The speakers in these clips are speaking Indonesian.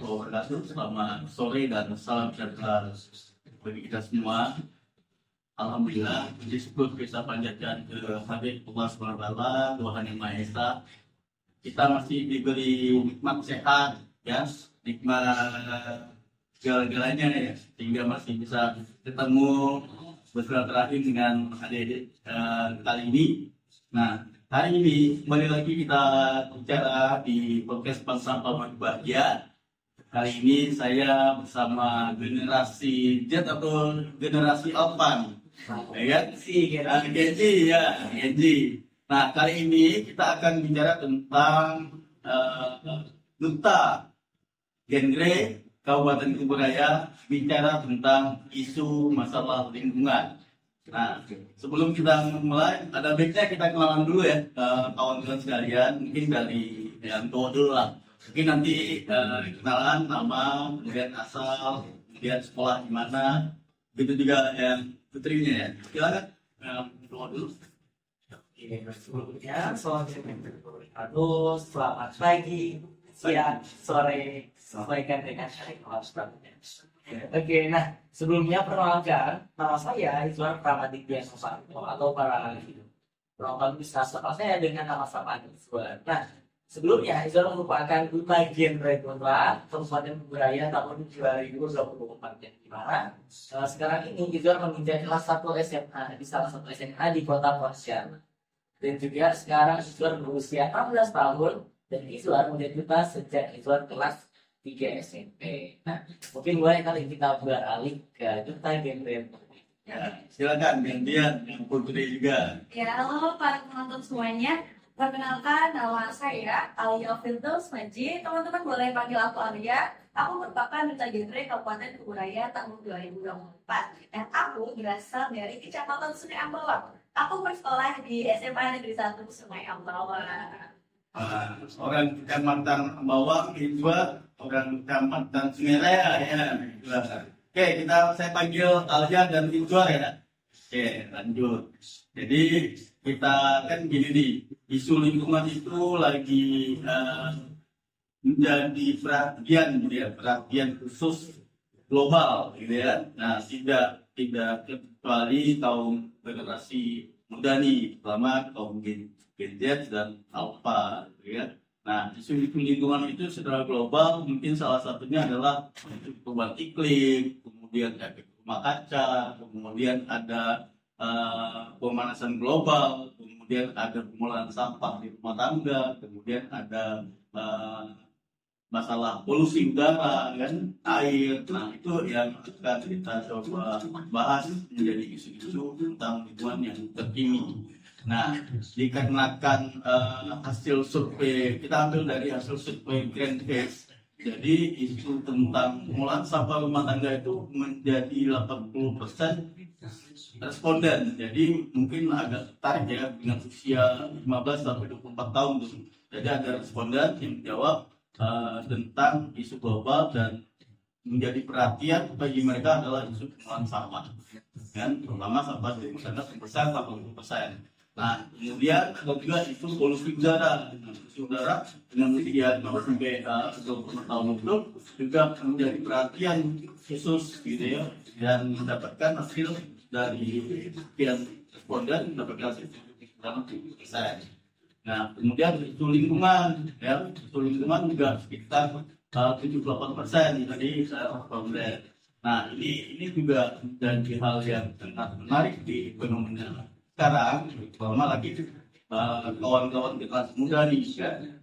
wabarakatuh. Selamat sore dan salam sejahtera bagi kita semua. Alhamdulillah, puji syukur kita panjatkan ke Habib Allah SWT, Tuhan Yang Maha Esa. Kita masih diberi nikmat sehat, ya, nikmat segala-galanya, ya, sehingga masih bisa ketemu bersilaturahim dengan adik-adik kali ini. Nah, hari ini kembali lagi kita bicara di podcast Bank Sampah Bahagia. Kali ini saya bersama generasi Z atau generasi Alpha, ya kan? Gen Z, ya, Gen Z. Nah, kali ini kita akan bicara tentang duta genre Kabupaten Kuburaya, bicara tentang isu masalah lingkungan. Nah, sebelum kita mulai, ada baiknya kita kenalan dulu ya, kawan-kawan sekalian. Mungkin dari yang tua dulu lah. Mungkin nanti kenalan nama, kemudian asal, kemudian sekolah di mana. Begitu juga yang putrinya ya. Silakan, tua dulu. Sebelumnya, selamat pagi, siang, sore, sampaikan dengan syarikat. Oke, nah sebelumnya perkenalkan, nama saya Izwan Pramaditya Susanto atau para penonton bisa sapa saya dengan nama samaan Izwan. Nah, sebelumnya Izwan merupakan duta genre Gondra Kabupaten Kuburaya tahun 2024, yang dimana sekarang ini Izwan menginjak kelas 1 SMA di salah satu SMA di Kota Pontianak. Dan juga sekarang Izwan berusia 16 tahun dan Izwan menjadi duta sejak Izwan kelas 3 SMP. Nah, mungkin mulai kali kita beralih ke duta genre. Ya, silakan gantian yang putri juga. Ya, halo para penonton semuanya. Perkenalkan, nama saya Alia Firdaus Maji. Teman-teman boleh panggil aku Alia. Aku merupakan duta genre Kabupaten Kuburaya tahun 2024. Dan aku berasal dari Kecamatan Sungai Ambawang. Aku bersekolah di SMA Negeri 1 Sungai Ambawang. Orang Kecamatan Ambawang, juga orang Kecamatan Sungai Raya ya. Oke, saya panggil Alia dan Izwan ya. Oke, lanjut. Jadi kita kan gini nih, isu lingkungan itu lagi menjadi perhatian khusus global gitu ya. Nah, tidak kecuali kaum generasi muda nih, terutama kaum Gen Z dan Alpha gitu ya. Nah, isu lingkungan itu secara global mungkin salah satunya adalah perubahan iklim, kemudian efek rumah kaca, kemudian ada pemanasan global, kemudian ada pengolahan sampah di rumah tangga, kemudian ada masalah polusi udara, kan, air. Nah, itu yang akan kita coba bahas menjadi isu-isu tentang lingkungan yang terkini. Nah, dikarenakan hasil survei, kita ambil dari hasil survei Grand Case. Jadi isu tentang pengolahan sampah rumah tangga itu menjadi 80% responden. Jadi mungkin agak tertarik ya dengan usia 15 sampai 24 tahun tuh. Jadi ada responden yang menjawab tentang isu global dan menjadi perhatian bagi mereka adalah isu pengolahan sampah. Dan terutama sampah dari 80%. Nah, kemudian ada juga isu polusi udara. Polusi udara dengan usia 0 sampai 20 tahun itu juga menjadi perhatian khusus gitu ya, dan mendapatkan hasil dari sekian responden mendapatkan hasil 70%. Nah, kemudian isu lingkungan ya, isu lingkungan juga sekitar 78%. Jadi saya problem. Nah, ini juga menjadi hal yang sangat menarik di fenomena sekarang, terutama lagi kawan-kawan di kelas muda nih, kan,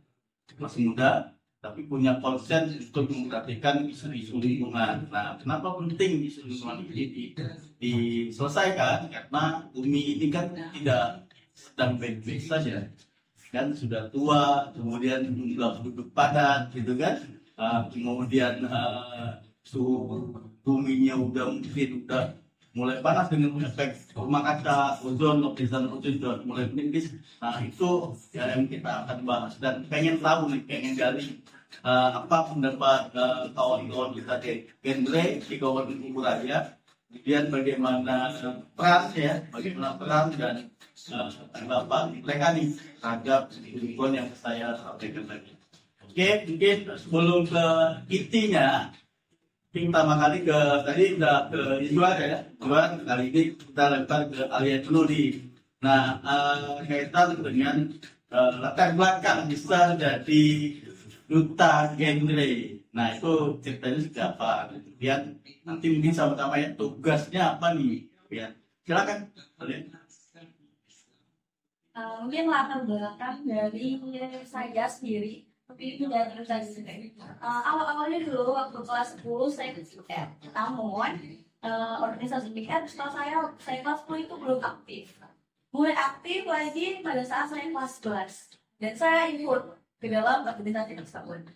masih muda tapi punya konsen untuk memperhatikan isu-isu lingkungan. Nah, kenapa penting isu lingkungan ini diselesaikan? Karena bumi ini kan tidak sedang baik-baik saja, kan, sudah tua, kemudian jumlah penduduk padat, gitu kan, kemudian suhu buminya udah mulai panas dengan efek rumah kaca, lapisan ozon mulai menipis. Nah, itu yang kita akan bahas dan pengen tahu nih, pengen gali apa pendapat kawan-kawan kita di genre di Kabupaten Kuburaya, kemudian bagaimana peran dan tanggapan mereka nih terhadap lingkungan yang saya sampaikan tadi. Oke, Oke, mungkin sebelum ke intinya, pertama kali ke tadi udah ke Izwan ya, Izwan kali ini kita lakukan ke Alia dulu nih. Nah, kaitan dengan latar belakang bisa jadi duta genre. Nah, itu ceritanya seperti apa? Kemudian nanti mungkin sama-sama ya tugasnya apa nih? Ya, silakan. Mungkin latar belakang dari saya sendiri itu dari awal-awalnya dulu waktu kelas 10 saya ikut PR, namun organisasi PR setelah saya kelas 10 itu belum aktif. Mulai aktif lagi pada saat saya kelas 11 dan saya ikut ke dalam organisasi tersebut.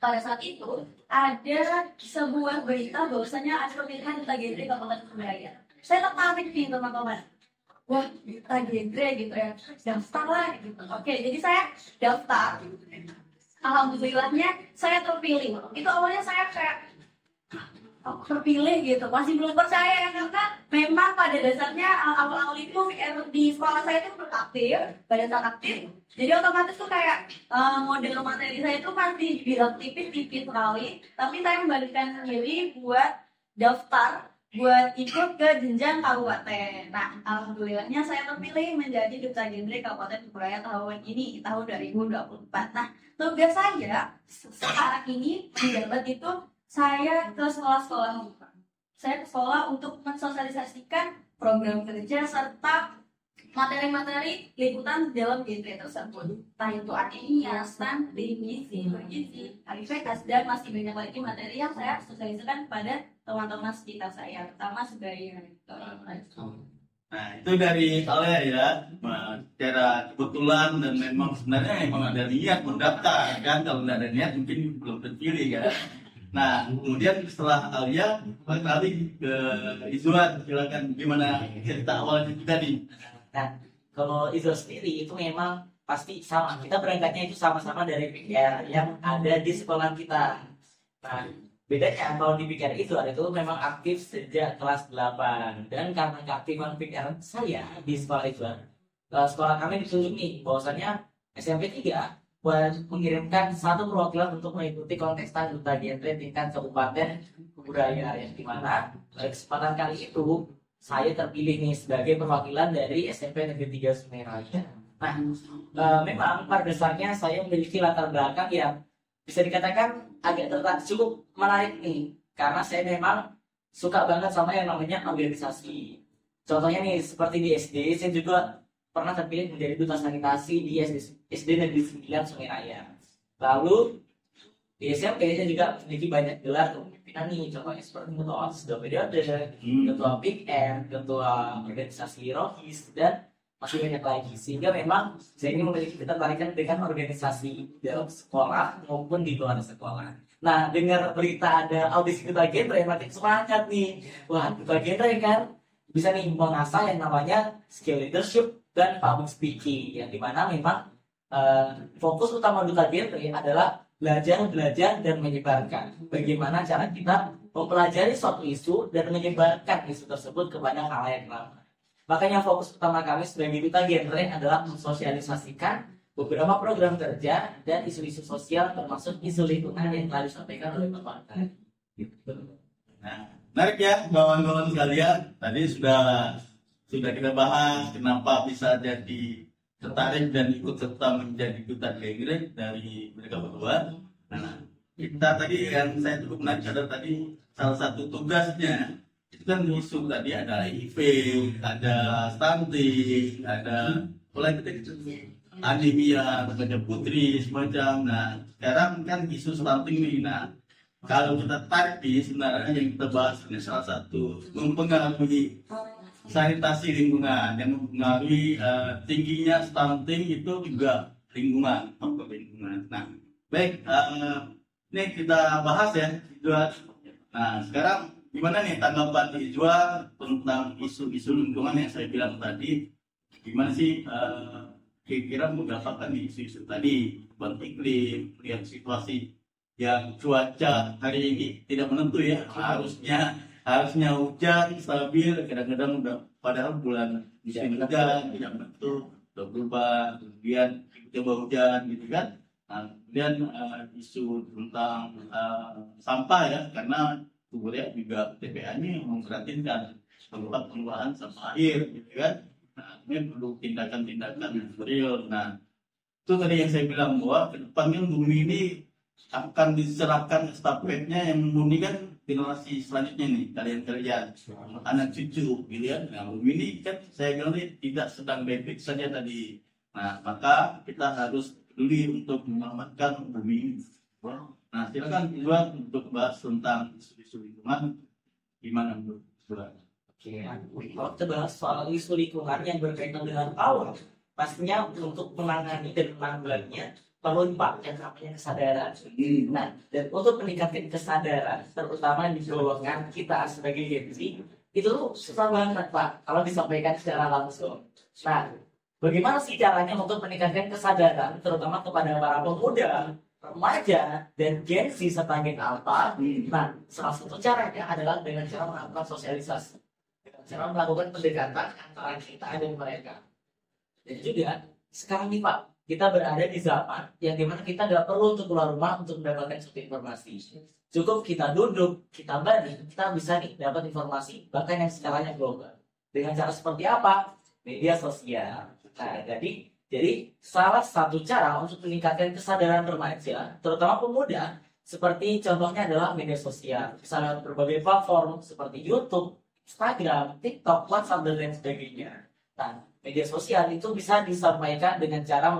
Pada saat itu ada sebuah berita bahwasanya ada pemilihan duta genre Kabupaten Kuburaya. Saya tertarik nih teman-teman. Wah, duta genre gitu ya, daftar lah gitu. Oke, jadi saya daftar. Alhamdulillahnya saya terpilih. Itu awalnya saya kayak terpilih gitu, masih belum percaya ya, karena memang pada dasarnya awal-awal itu di sekolah saya itu belum aktif. Pada saat aktif, jadi otomatis tuh kayak model materi saya itu masih dibilang tipis sekali, tapi saya membalikkan diri buat daftar buat ikut ke jenjang kabupaten. Nah, alhamdulillahnya saya terpilih menjadi duta genre Kabupaten Kuburaya tahun ini, tahun 2024. Nah, tugas saya sekarang ini menjabat itu saya ke sekolah-sekolah. Saya ke sekolah untuk mensosialisasikan program kerja serta materi-materi liputan dalam genre tersebut. Entah itu anemia, stunting, gizi, bergizi, HIV/AIDS, dan masih banyak lagi materi yang saya sosialisasikan kepada teman-teman sekitar saya, terutama sebaya. Nah, itu dari Alia ya, secara kebetulan dan memang sebenarnya memang ada niat mendaftar kan, kalau tidak ada niat mungkin belum terpilih kan. Nah, kemudian setelah Alia balik ke Izwan, silakan gimana cerita awalnya kita nih. Nah, kalau Izwan sendiri itu memang pasti sama, kita berangkatnya itu sama-sama dari PKR yang ada di sekolah kita. Nah, bedanya kalau di PKR Izwan itu memang aktif sejak kelas 8, dan karena keaktifan PKR saya di sekolah Izwan, sekolah kami ditunjuk nih bahwasannya SMP 3 buat mengirimkan satu perwakilan untuk mengikuti kontestan duta genre tingkat kabupaten Kuburaya, yang dimana pada kesempatan kali itu saya terpilih nih sebagai perwakilan dari SMP Negeri 3 Sungai Raya. Nah, memang pada dasarnya saya memiliki latar belakang yang bisa dikatakan agak cukup menarik nih, karena saya memang suka banget sama yang namanya organisasi. Contohnya nih, seperti di SD, saya juga pernah terpilih menjadi duta sanitasi di SD Negeri 9 Sungai Raya. Lalu di SMP saya juga memiliki banyak gelar kepemimpinan nih, contohnya seperti ketua OSIS 2 periode, ketua PIKM, ketua organisasi Rohis, dan masih banyak lagi. Sehingga memang saya ini memiliki ketertarikan dengan organisasi dalam sekolah maupun di luar sekolah. Nah, dengar berita ada audisi duta genre, makin semangat nih. Wah, duta genre kan bisa nih mengasah yang namanya skill leadership dan public speaking, yang dimana memang fokus utama duta genre adalah belajar dan menyebarkan bagaimana cara kita mempelajari suatu isu dan menyebarkan isu tersebut kepada khalayak ramai. Makanya fokus utama kami sebagai duta genre adalah mensosialisasikan beberapa program kerja dan isu-isu sosial, termasuk isu lingkungan yang telah disampaikan oleh Bapak tadi. Nah, menarik ya kawan-kawan sekalian. Tadi sudah kita bahas kenapa bisa jadi tertarik dan ikut serta menjadi duta genre dari mereka berdua. Nah, kita tadi yang saya cukup menarik adalah tadi salah satu tugasnya itu kan isu tadi ada HIV, ada stunting, ada anemia, ada putri semacam. Nah, sekarang kan isu stunting nih. Nah, kalau kita tarik di sebenarnya yang kita bahas ini salah satu mempengaruhi sanitasi lingkungan, yang mempengaruhi tingginya stunting itu juga lingkungan, faktor lingkungan. Nah, baik, ini kita bahas ya, Izwan. Nah, sekarang gimana nih tanggapan Izwan tentang isu-isu lingkungan yang saya bilang tadi? Gimana sih kira-kira mendapatkan isu-isu tadi, perubahan iklim, lihat situasi yang cuaca hari ini tidak menentu ya, harusnya hujan stabil, kadang-kadang udah padahal bulan musim hujan tidak menentu, udah berubah, kemudian coba hujan gitu kan. Nah, kemudian isu tentang sampah ya, karena Kuburaya juga TPA-nya memperhatikan tempat pengolahan sampah air, gitu kan. Nah, ini perlu tindakan-tindakan yang real. Nah, itu tadi yang saya bilang bahwa ke depannya bumi ini akan diserahkan estafetnya yang murni kan generasi selanjutnya nih, kalian-kalian anak cucu gitu ya. Nah, bumi ini kan saya bilang ini tidak sedang baik-baik saja tadi. Nah, maka kita harus peduli untuk menyelamatkan bumi ini. Nah, silakan Iwan untuk bahas tentang isu-isu lingkungan, gimana menurut Iwan? Oke, kalau kita bahas soal isu lingkungan yang berkaitan dengan alam, pastinya untuk menangani dan menanggulanginya perlu yang namanya kesadaran. Nah, dan untuk meningkatkan kesadaran, terutama di golongan kita sebagai Gen Z, itu susah banget Pak, kalau disampaikan secara langsung. Nah, bagaimana sih caranya untuk meningkatkan kesadaran, terutama kepada para pemuda, remaja, dan Gen Z serta Gen Alpha? Nah, salah satu caranya adalah dengan cara melakukan sosialisasi, dengan cara melakukan pendekatan antara kita dan mereka. Dan juga sekarang nih Pak, kita berada di zaman yang dimana kita nggak perlu untuk keluar rumah untuk mendapatkan suatu informasi. Cukup kita duduk, kita baring, kita bisa nih dapat informasi bahkan yang skalanya global. Dengan cara seperti apa? Media sosial. Nah, jadi salah satu cara untuk meningkatkan kesadaran remaja, terutama pemuda, seperti contohnya adalah media sosial. Misalnya berbagai platform seperti YouTube, Instagram, TikTok, WhatsApp, dan lain sebagainya. Nah, media sosial itu bisa disampaikan dengan cara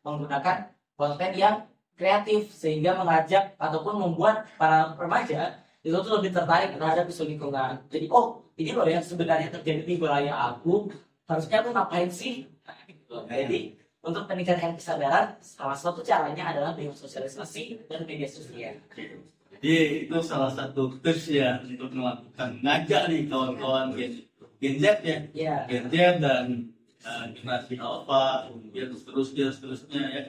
menggunakan konten yang kreatif sehingga mengajak ataupun membuat para remaja itu tuh lebih tertarik terhadap isu lingkungan. Jadi, oh ini loh yang sebenarnya terjadi di wilayah aku, harusnya aku ngapain sih? Nah, gitu. Jadi untuk meningkatkan kesadaran, salah satu caranya adalah dengan sosialisasi dan media sosial. Jadi itu salah satu tips ya untuk melakukan ngajak nih kawan-kawan Gen Z ya, Gen Z dan generasi Alpha, kemudian seterusnya ya.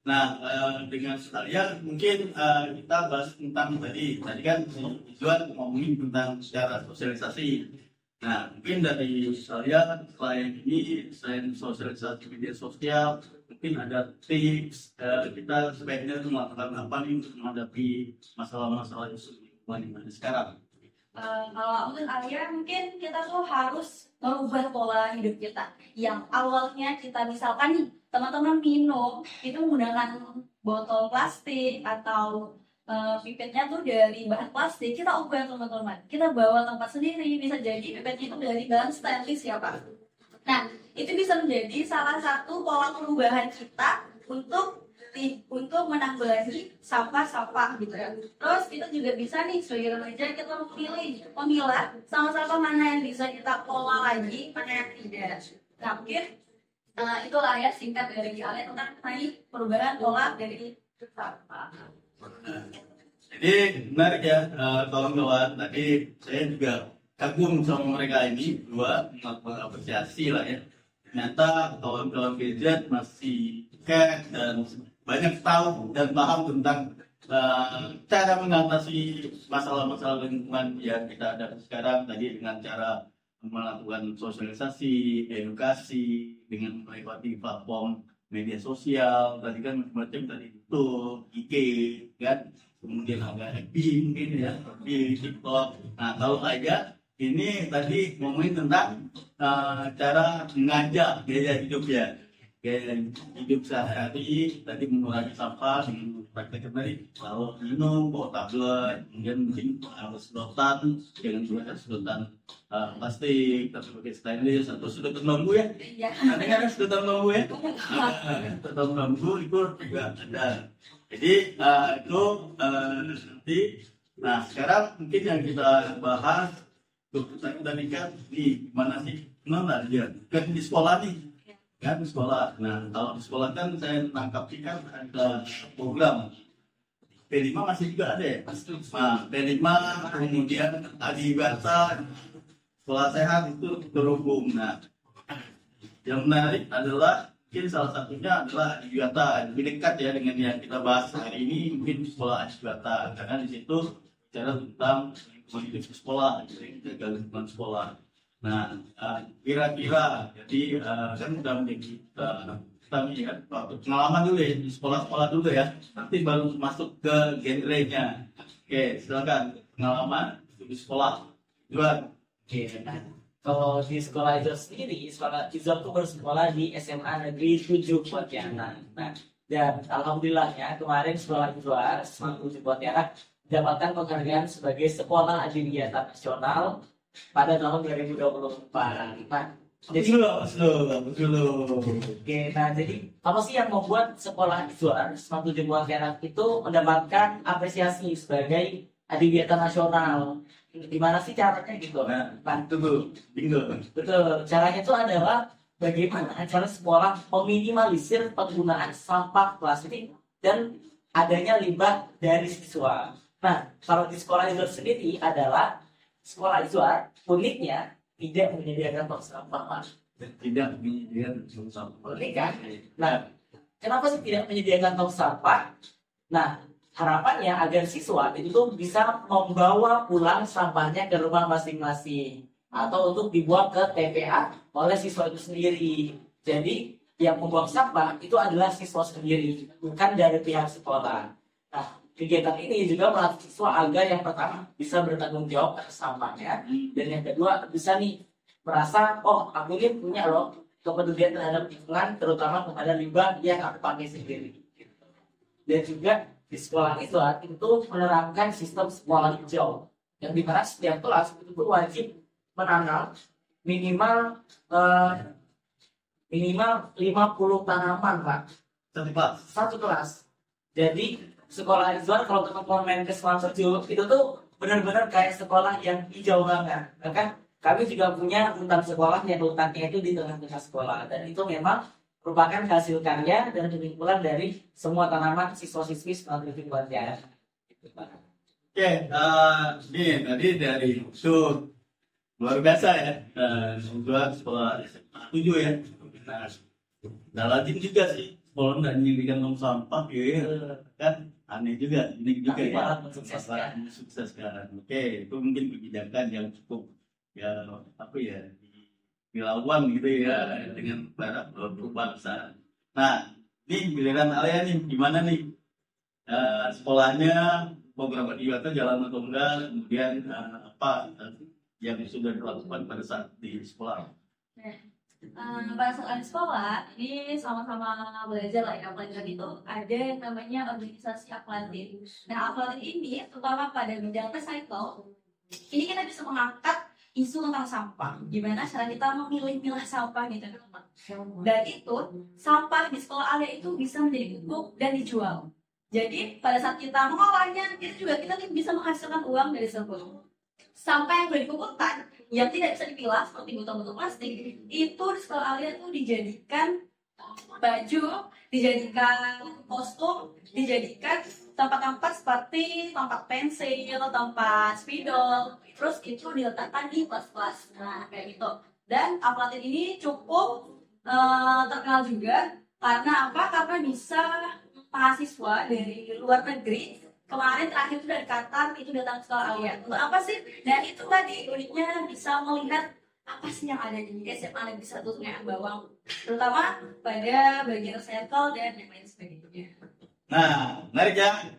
Nah, dengan sekalian mungkin kita bahas tentang tadi kan Izuan ngomongin tentang secara sosialisasi. Nah, mungkin dari saya selain ini, selain sosialisasi media sosial, mungkin ada tips kita sebaiknya melakukan apa nih untuk menghadapi masalah-masalah isu lingkungan yang ada sekarang. Kalau untuk Alia mungkin kita tuh harus merubah pola hidup kita yang awalnya kita misalkan nih teman-teman minum itu menggunakan botol plastik atau pipetnya tuh dari bahan plastik, kita ubah teman-teman, kita bawa tempat sendiri, bisa jadi pipetnya itu dari bahan stainless ya Pak. Nah, itu bisa menjadi salah satu pola perubahan kita untuk menanggulangi sampah-sampah gitu ya. Terus kita juga bisa nih sebagai remaja kita memilah sampah-sampah mana yang bisa kita kelola lagi, mana yang tidak. Nah, mungkin itulah ya singkat dari kalian tentang perubahan pola dari sampah. Jadi menarik ya kawan-kawan. Tadi saya juga kagum sama mereka ini dua, mengapresiasi lah ya. Ternyata kawan-kawan gadget masih kek dan banyak tahu dan paham tentang cara mengatasi masalah-masalah lingkungan yang kita ada sekarang tadi dengan cara melakukan sosialisasi, edukasi dengan melewati platform media sosial tadi kan macam tadi itu IG kan, kemudian ada FB mungkin ya, di TikTok. Nah kalau aja ini tadi ngomongin tentang cara mengajak gaya hidup ya, gaya hidup sehari-hari tadi mengurangi sampah dengan praktek tadi kalau minum bawa tablet, kemudian mungkin sedotan jangan gunakan sedotan plastik tapi pakai stainless atau sedotan bambu ya. Ada sedotan bambu ya, sedotan bambu itu juga ada. Jadi itu nanti. Nah sekarang mungkin yang kita bahas kita nikah nih gimana sih, gimana dia kan di sekolah nih kan di sekolah. Nah kalau di sekolah kan saya tangkap kan ada program P5 masih juga ada ya. Nah P5 kemudian Adiwata sekolah sehat itu terhubung. Nah yang menarik adalah mungkin salah satunya adalah Adiwata, lebih dekat ya dengan yang kita bahas hari ini mungkin sekolah Adiwata karena di situ bicara tentang hidup di sekolah, jadi jaga lingkungan sekolah. Nah, kira-kira jadi kan sudah menjadi kami ya, waktu pengalaman dulu ya, di sekolah-sekolah dulu ya, nanti baru masuk ke genrenya. Oke, silakan pengalaman di sekolah juga. Oke, nah, kalau di sekolah itu sendiri, sekolah Izor tuh bersekolah di SMA Negeri 7 Pontianak. Nah, dan alhamdulillahnya kemarin sekolah Izor SMA 7 Pontianak mendapatkan penghargaan sebagai sekolah adiwiyata nasional pada tahun 2024. Nah, jadi oke, nah jadi apa sih yang membuat sekolah Izor SMA 7 Pontianak itu mendapatkan apresiasi sebagai adiwiyata nasional? Gimana sih caranya gitu? Nah, Nah, tunggu, bingung. betul, caranya itu adalah bagaimana cara sekolah meminimalisir penggunaan sampah plastik dan adanya limbah dari siswa. Nah, kalau di sekolah Izor sendiri adalah sekolah Izor uniknya tidak menyediakan tong sampah, Mas. Tidak menyediakan sampah. Unik kan? Nah, kenapa sih tidak menyediakan tong sampah? Nah, harapannya agar siswa itu tuh bisa membawa pulang sampahnya ke rumah masing-masing atau untuk dibuang ke TPA oleh siswa itu sendiri. Jadi yang membuang sampah itu adalah siswa sendiri, bukan dari pihak sekolah. Nah, kegiatan ini juga melatih siswa agar yang pertama bisa bertanggung jawab atas sampahnya, dan yang kedua bisa nih merasa, oh aku ini punya loh kepedulian terhadap lingkungan, terutama kepada limbah yang aku pakai sendiri. Dan juga di sekolah itu menerapkan sistem sekolah hijau yang dimana setiap kelas itu wajib menanam minimal 50 tanaman, Pak. Satu kelas. Jadi sekolah Izwan kalau teman-teman main ke Sekolah 7 itu tuh benar-benar kayak sekolah yang hijau banget. Bahkan kami juga punya hutan sekolah yang hutannya itu di tengah-tengah sekolah, dan itu memang merupakan hasil karya dan kesimpulan dari semua tanaman siswa-siswi Sekolah 7 Pontianak. Oke, ini tadi dari itu luar biasa ya, juga sekolah SMA 7 ya. Nah, rajin juga sih sekolah nggak menyediakan tong sampah ya, kan aneh juga, ini juga Tapi ya. malah mensukseskan. Sukses sekarang. Oke, itu mungkin kebijakan yang cukup ya apa ya dilawan gitu ya dengan para berbangsa. Nah, ini giliran Alia nih, gimana nih sekolahnya, beberapa diwata jalan atau enggak, kemudian apa yang sudah dilakukan pada saat di sekolah? Pada saat di sekolah ini sama-sama belajar lah ya, pelajaran itu ada yang namanya organisasi Akladin. Nah, Akladin ini terutama pada bidang recycle, ini kita bisa mengangkat isu tentang sampah, gimana cara kita memilah sampah gitu. Dan itu sampah di sekolah Alia itu bisa menjadi pupuk dan dijual. Jadi pada saat kita mengolahnya, itu juga kita bisa menghasilkan uang dari sebuah sampah yang sudah dikumpulkan yang tidak bisa dipilah seperti botol-botol plastik. Itu di sekolah Alia itu dijadikan baju, dijadikan kostum, dijadikan tempat-tempat seperti tempat pensil, tempat spidol. Terus itu diletakkan di kelas-kelas. Nah, kayak gitu. Dan Akladin ini cukup terkenal juga karena apa? Karena bisa mahasiswa dari luar negeri, kemarin terakhir itu dari Qatar, itu datang ke sekolah Alia. Untuk apa sih? Dan itu tadi uniknya bisa melihat apa sih yang ada di SMA Negeri 1 Sungai Bawang, terutama pada bagian recycle dan yang lain sebagainya. Nah, menarik ya.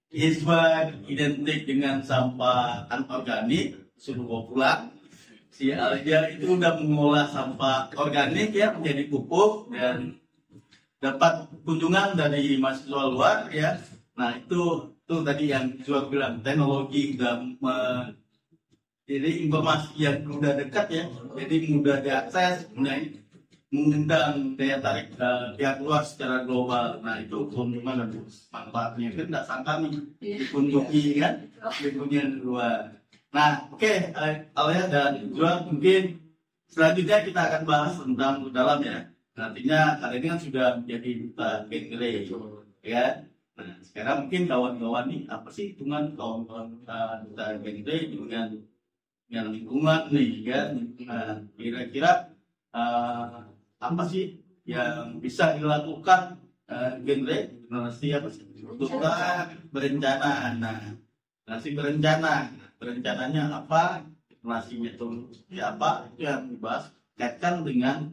Isbat identik dengan sampah anorganik, suruh bawa pulang. Si Alia itu udah mengolah sampah organik ya menjadi pupuk dan dapat kunjungan dari mahasiswa luar ya. Nah itu tadi yang juga bilang teknologi udah jadi informasi yang mudah dekat ya, jadi mudah diakses, mengundang daya tarik pihak luar secara global. Nah itu keuntungan dan manfaatnya itu tidak sangka nih dikunjungi kan, dikunjungi luar. Nah oke, Alia dan Juan mungkin selanjutnya kita akan bahas tentang dalam ya. Nantinya kali ini kan sudah menjadi genre ya. Nah sekarang mungkin kawan-kawan nih apa sih hitungan kawan-kawan genre dengan lingkungan nih kan. Kira-kira apa sih yang bisa dilakukan genre generasi apa sih untuk berencana. Nah generasi berencananya apa, generasinya itu ya apa, itu yang dibahas kaitkan dengan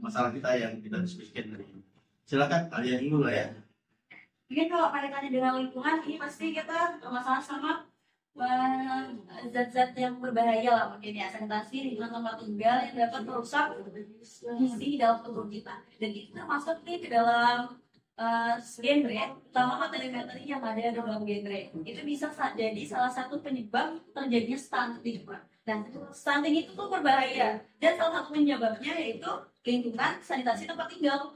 masalah kita yang kita diskusikan hari ini. silakan kalian dulu lah ya. Mungkin kalau kaitannya dengan lingkungan, ini pasti kita bermasalah sama zat-zat yang berbahaya lah mungkin ya, sanitasi lingkungan tempat tinggal yang dapat merusak fungsi dalam tubuh kita, dan itu termasuk nih ke dalam genre, terutama materi-materi yang ada dalam genre itu bisa jadi salah satu penyebab terjadinya stunting. Dan stunting itu tuh berbahaya, dan salah satu penyebabnya yaitu lingkungan sanitasi tempat tinggal.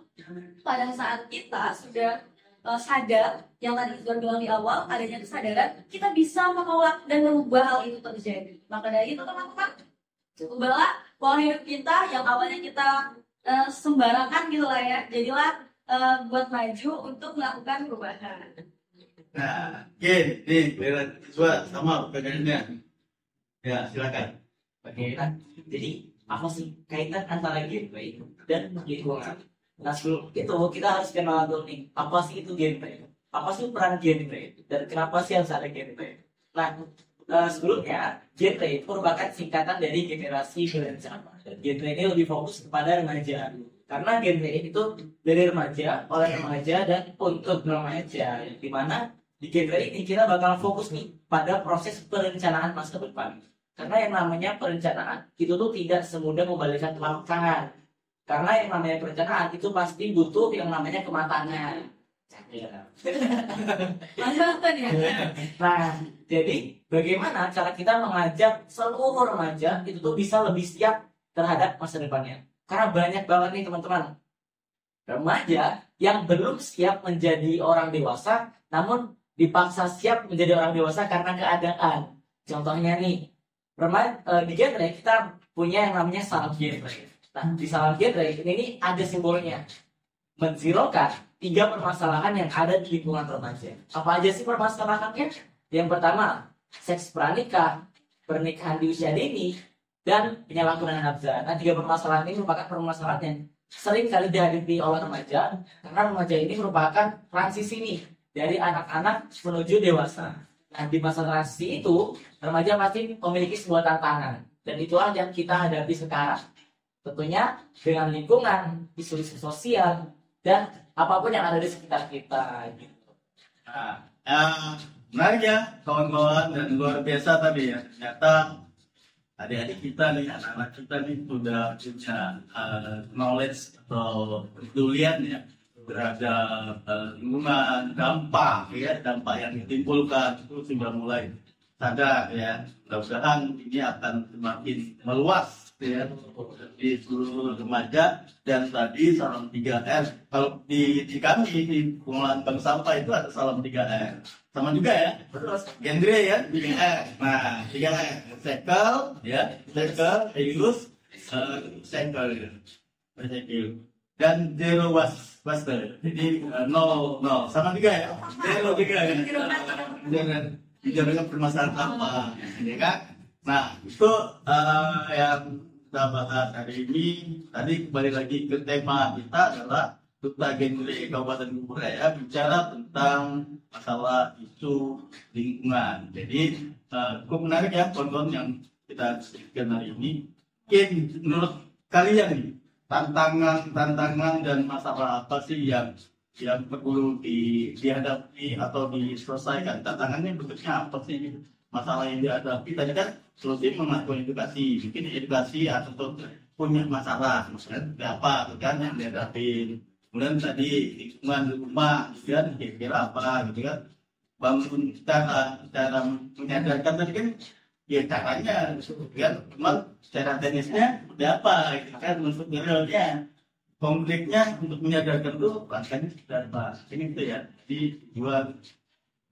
Pada saat kita sudah sadar, yang tadi sudah bilang di awal, adanya kesadaran, kita bisa menolak dan merubah hal itu terjadi. Maka dari itu teman-teman, ubahlah pola hidup kita yang awalnya kita sembarangan gitu lah ya, jadilah buat maju untuk melakukan perubahan. Nah, nih siswa sama pegangannya. Ya, silakan. Oke, nah, jadi apa sih kaitan antara gameplay dan lingkungan? Nah, sebelum itu kita harus kenal dulu nih, apa sih itu gameplay? Apa sih peran gameplay? Dan kenapa sih harus ada gameplay? Nah, sebelumnya gameplay itu merupakan singkatan dari generasi berencana. Dan gameplay ini lebih fokus kepada remaja. Karena gameplay itu dari remaja, oleh remaja, dan untuk remaja. Di mana di gameplay ini kita bakal fokus nih pada proses perencanaan masa depan. Karena yang namanya perencanaan itu tuh tidak semudah membalikkan telapak tangan. Karena yang namanya perencanaan itu pasti butuh yang namanya kematangan. Mantap ya. Nah, jadi bagaimana cara kita mengajak seluruh remaja itu tuh bisa lebih siap terhadap masa depannya? Karena banyak banget nih teman-teman remaja yang belum siap menjadi orang dewasa, namun dipaksa siap menjadi orang dewasa karena keadaan. Contohnya nih, di genre kita punya yang namanya salam genre. Nah, di salam genre ini ada simbolnya, menzirokan 3 permasalahan yang ada di lingkungan remaja. Apa aja sih permasalahannya? Yang pertama, seks pranikah, pernikahan di usia dini, dan penyalahgunaan nafsa. Nah, 3 permasalahan ini merupakan permasalahan yang sering kali dihadapi oleh remaja, karena remaja ini merupakan transisi nih dari anak-anak menuju dewasa. Nah, di masa transisi itu, remaja pasti memiliki sebuah tantangan, dan itulah yang kita hadapi sekarang. Tentunya dengan lingkungan, isu-isu sosial, dan apapun yang ada di sekitar kita. Gitu. Nah, menarik ya kawan-kawan, dan luar biasa tadi ya. Ternyata adik-adik kita nih, anak-anak kita nih sudah punya knowledge atau kepedulian ya terhadap lingkungan, dampak yang ditimbulkan itu sudah mulai sadar ya. Mudah-mudahan ini akan semakin meluas ya di seluruh remaja. Dan tadi salam 3R, kalau di kami di pengelolaan bank sampah itu ada salam 3R, sama juga ya, terus genre ya 3R. Nah, 3R recycle ya, reuse, recycle dan zero waste. Jadi nol sama juga ya, zero juga ya. Jangan permasalahan apa, ya kan? Nah, itu yang kita bahas hari ini. Tadi kembali lagi ke tema kita adalah Duta Genre Kabupaten Kuburaya bicara tentang masalah isu lingkungan. Jadi cukup menarik ya kawan-kawan yang kita diskusikan hari ini. Mungkin menurut kalian nih, tantangan dan masalah apa sih yang perlu dihadapi atau diselesaikan? Tantangannya bentuknya apa sih? Masalah yang dihadapi tadi kan solusi melakukan edukasi, mungkin edukasi atau punya masalah, misalnya apa kan yang dihadapi. Kemudian tadi lingkungan rumah, kan kira-kira apa gitu kan? Bangun cara menyadarkan tadi kan ya caranya kan, cuma cara teknisnya udah apa gitu kan, untuk realnya konfliknya untuk menyadarkan itu rasanya sudah apa ini itu ya dijual.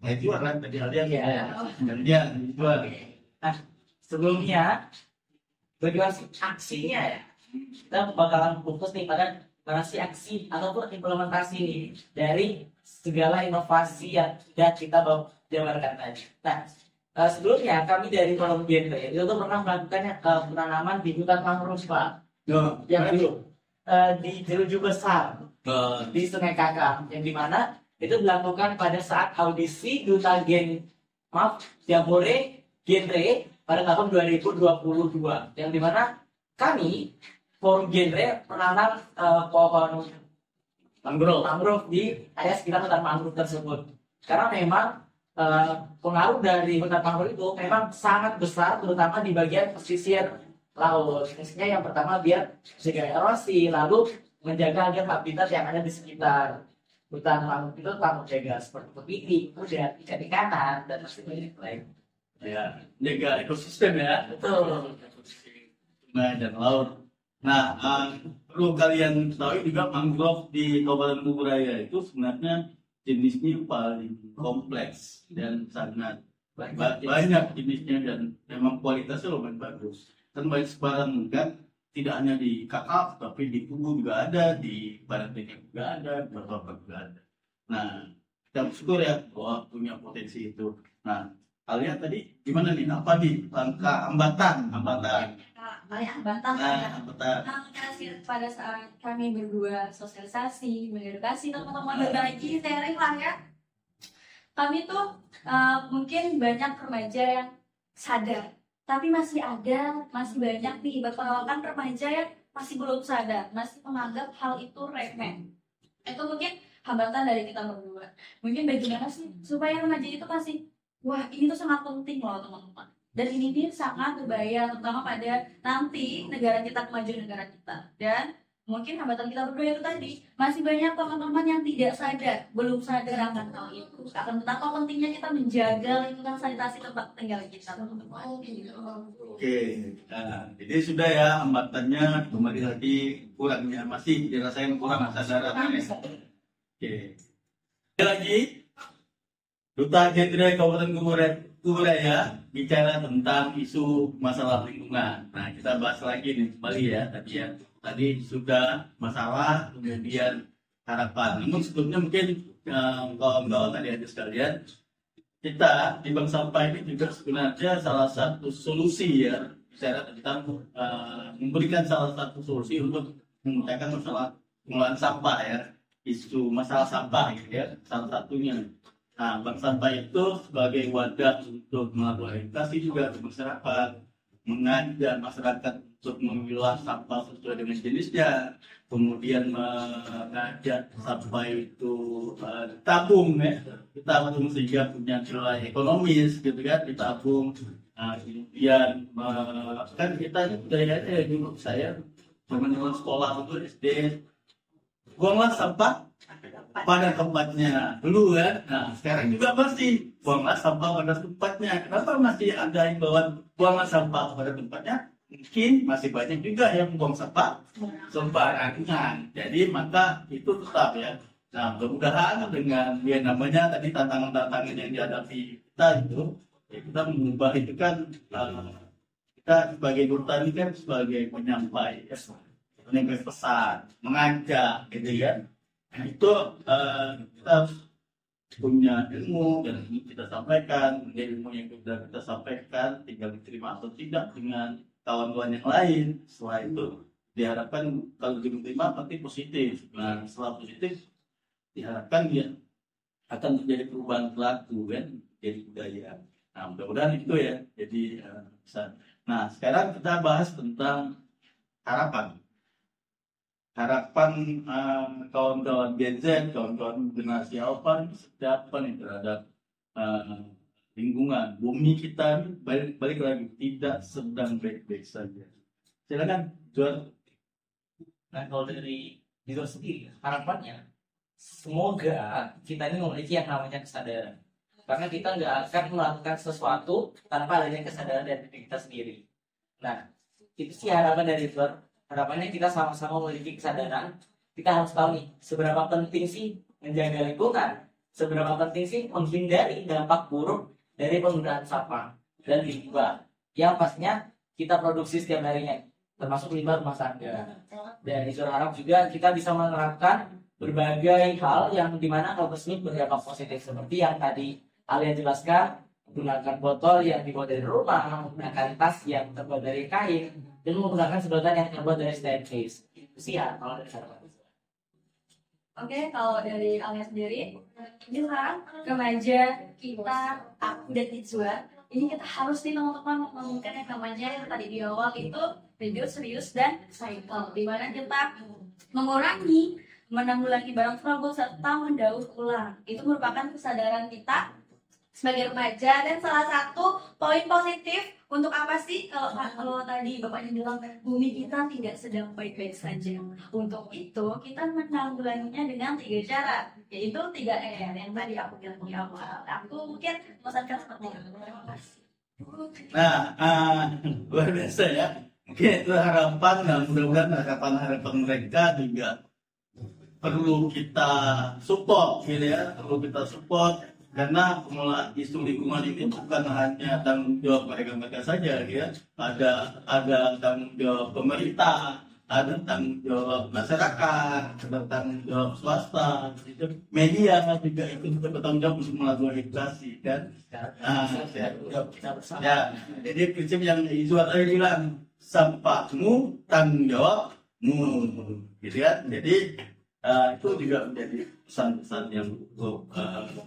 Nah, jual kan tadi kalian ya. Dan dia jual. Nah, sebelumnya bagaimana aksinya ya? Kita bakalan fokus nih pada aksi ataupun implementasi nih dari segala inovasi yang sudah kita jabarkan tadi. Nah, sebelumnya kami dari Forum Genre itu tuh pernah melakukan penanaman di hutan mangrove Pak. Yang dulu di Jeruju Besar di Sungai Kakak, yang dimana itu dilakukan pada saat audisi Duta Genre pada tahun 2022, yang dimana kami Forum Genre menanam pohon mangrove di area sekitar hutan mangrove tersebut. Karena memang pengaruh dari hutan mangrove itu memang sangat besar, terutama di bagian pesisir laut. Fungsinya yang pertama biar mencegah erosi, lalu menjaga agar habitat yang ada di sekitar hutan mangrove itu tetap menjaga seperti kepiting, kemudian ikan-ikanan dan masih banyak lain. Ya, jaga ekosistem ya. Betul. Sungai dan laut. Nah, perlu kalian ketahui juga mangrove di Kabupaten Kuburaya itu sebenarnya jenisnya paling kompleks dan sangat banyak jenisnya dan memang kualitasnya lumayan bagus. Dan banyak sebaran kan tidak hanya di kakap tapi di Tugu juga ada, di Barat Daya juga ada, di Barat juga ada. Nah, kita bersyukur ya bahwa punya potensi itu. Nah, kalian tadi gimana nih? Apa nih langkah hambatan? Hambatan. Hambatan. Pada saat kami berdua sosialisasi, mengedukasi teman-teman berbagi sharing lah ya. Kami tuh mungkin banyak remaja yang sadar, tapi masih banyak nih berpengalaman remaja yang masih belum sadar, masih menganggap hal itu remeh. Itu mungkin hambatan dari kita berdua. Mungkin bagaimana sih supaya remaja itu masih, wah ini tuh sangat penting loh teman-teman. Dan ini nih sangat berbahaya, terutama pada nanti negara kita, kemajuan negara kita. Dan mungkin hambatan kita berdua itu tadi, masih banyak teman-teman yang tidak sadar, belum sadar akan hal itu. Akan betapa pentingnya kita menjaga lingkungan sanitasi tempat tinggal kita, teman-teman. Oke, nah, jadi sudah ya hambatannya kembali lagi kurangnya masih dirasain kurang kesadaran. Oke, lagi Duta Genre Kabupaten Kuburaya bicara tentang isu masalah lingkungan. Nah, kita bahas lagi nih kembali ya tadi ya. Tadi sudah masalah, kemudian harapan. Namun sebelumnya mungkin kawan-kawan tadi ada sekalian, kita di Bank Sampah ini juga sebenarnya salah satu solusi ya, bicara tentang memberikan salah satu solusi untuk memecahkan masalah pengelolaan sampah ya, isu masalah sampah gitu ya, salah satunya. Nah, Bank Sampah itu sebagai wadah untuk melakukan edukasi juga ke masyarakat, mengajak masyarakat untuk memilah sampah sesuai dengan jenisnya, kemudian mengajak sampah itu ditabung ya, ditabung sehingga punya nilai ekonomis gitu kan, ditabung. Nah, kemudian kan kita budayanya dulu saya teman-teman sekolah itu SD, buanglah sampah pada tempatnya dulu kan. Nah, sekarang juga masih buanglah sampah pada tempatnya. Kenapa masih ada yang bawa buanglah sampah pada tempatnya? Mungkin masih banyak juga yang buang sampah sembarangan. Jadi maka itu tetap ya. Nah, mudah-mudahan dengan ya namanya tadi tantangan-tantangan yang dihadapi kita itu, ya kita mengubah itu kan, kita sebagai duta ini kan sebagai penyampai ya, menyampaikan pesan, mengajak gitu kan. Nah, itu kita punya ilmu dan kita sampaikan, ilmu yang sudah kita sampaikan tinggal diterima atau tidak dengan kawan-kawan yang lain. Setelah itu diharapkan kalau diterima nanti positif. Nah, setelah positif diharapkan dia akan terjadi perubahan perilaku kan, jadi budaya. Nah, mudah-mudahan itu ya. Jadi bisa. Nah, sekarang kita bahas tentang harapan. Harapan kawan-kawan Gen Z, kawan-kawan generasi Alpha seperti apa nih terhadap lingkungan bumi kita? Balik lagi tidak sedang baik-baik saja. Silakan Jual. Nah, kalau dari Jual sendiri harapannya semoga kita ini memiliki yang namanya kesadaran, karena kita nggak akan melakukan sesuatu tanpa adanya kesadaran dari diri kita sendiri. Nah, itu sih harapan dari Jual. Harapannya kita sama-sama memiliki kesadaran. Kita harus tahu nih, seberapa penting sih menjaga lingkungan, seberapa penting sih menghindari dampak buruk dari penggunaan sampah dan limbah yang pastinya kita produksi setiap harinya, termasuk limbah rumah tangga. Dan itu harap juga kita bisa menerapkan berbagai hal yang dimana hal tersebut berdampak positif, seperti yang tadi kalian jelaskan, menggunakan botol yang dibuat dari rumah, menggunakan tas yang terbuat dari kain, dan menggunakan sedotan yang terbuat dari stainless. Itu sih ya kalau dari saya. Oke, kalau dari Alia sendiri, ini sekarang remaja kita, aku dan Izwa, ini kita harus nih teman-teman menggunakan yang namanya yang tadi di awal itu reduce, reuse, dan recycle, di mana kita mengurangi menanggulangi barang trouble serta mendaur ulang. Itu merupakan kesadaran kita sebagai remaja, dan salah satu poin positif untuk apa sih kalau tadi bapaknya bilang bumi kita tidak sedang baik-baik saja. Untuk itu kita menanggulanginya dengan 3 cara, yaitu 3R yang tadi aku bilang di awal. Aku mungkin pesankan seperti itu. Terima kasih. Nah, luar biasa ya. Mungkin itu harapan, dan mudah-mudahan harapan mereka juga perlu kita support, gitu ya. Perlu kita support, karena pengelolaan isu lingkungan ini bukan hanya tanggung jawab mereka saja, ya. Ada tanggung jawab pemerintah, ada tanggung jawab masyarakat, ada tanggung jawab swasta, itu media juga ikut bertanggung jawab untuk melakukan edukasi, kan? Ya, jadi prinsip yang Izwar tadi bilang, sampahmu tanggung jawabmu, gitu kan? Jadi itu juga menjadi pesan-pesan yang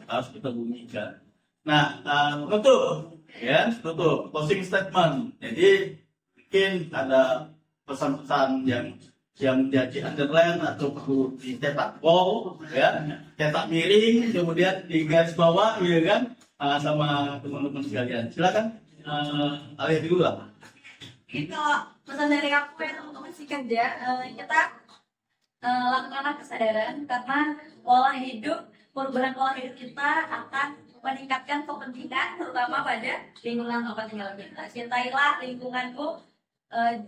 harus kita bunyikan. Nah, tutup closing statement. Jadi mungkin ada pesan-pesan yang menjadi underline atau perlu dicetak bold, ya, cetak miring, kemudian di garis bawah, ya kan, sama teman-teman sekalian. Silakan, Alia dulu lah. Ini kalau pesan dari aku ya teman-teman sih kerja, kita lakukanlah kesadaran, karena perubahan pola hidup kita akan meningkatkan kepentingan terutama pada lingkungan tempat tinggal kita. Cintailah lingkunganmu,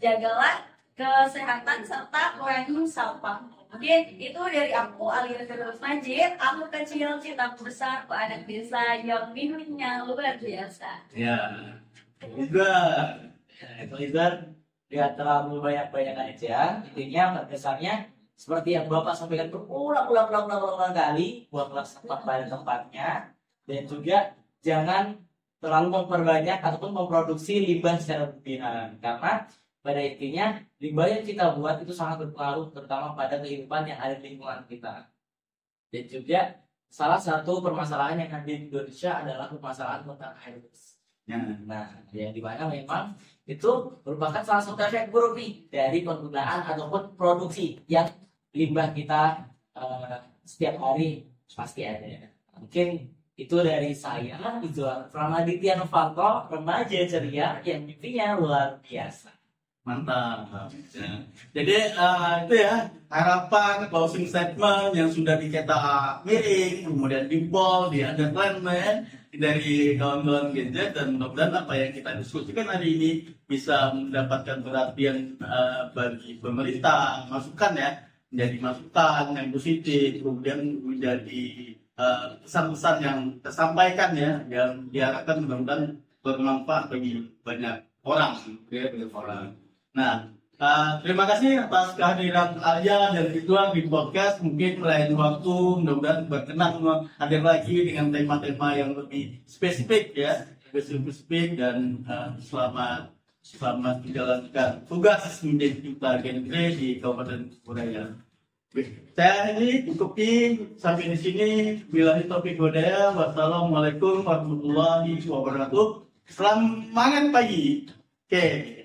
jagalah kesehatan serta kurangi sampah. Mungkin itu dari aku, Alia Firdaus Majid. Aku kecil, cintaku besar, anak desa yang mimpinya luar biasa. Ya, juga Itu Izar tidak terlalu banyak aja. Intinya kesannya seperti yang Bapak sampaikan berulang kali, buanglah sampah pada tempatnya, dan juga jangan terlalu memperbanyak ataupun memproduksi limbah secara berlebihan, karena pada intinya limbah yang kita buat itu sangat berpengaruh terutama pada kehidupan yang ada di lingkungan kita. Dan juga salah satu permasalahan yang ada di Indonesia adalah permasalahan tentang air bersih. Nah, yang dimana memang itu merupakan salah satu efek buruk nih dari penggunaan ataupun produksi yang limbah kita setiap hari pasti ada. Mungkin itu dari saya, Izwar Pramaditya Novanto, remaja ceria yang mimpinya luar biasa. Mantap. Jadi itu ya harapan closing statement yang sudah dicetak miring, kemudian di bold, di underline dari kawan-kawan gadget, dan mudah-mudahan apa yang kita diskusikan hari ini bisa mendapatkan perhatian bagi pemerintah, masukan ya, menjadi masukan yang positif, kemudian menjadi pesan-pesan yang tersampaikan ya, yang diharapkan mudah-mudahan bermanfaat bagi banyak orang, ya, banyak orang. Nah, terima kasih atas kehadiran Alia dan Ridwan di podcast. Mungkin lain waktu mudah-mudahan berkenan hadir lagi dengan tema-tema yang lebih spesifik ya, spesifik, dan selamat menjalankan tugas menjadi duta genre di Kabupaten Surabaya. Saya ini cukupi sampai di sini. Billahi taufiq walhidayah. Wassalamualaikum warahmatullahi wabarakatuh. Selamat pagi. Oke.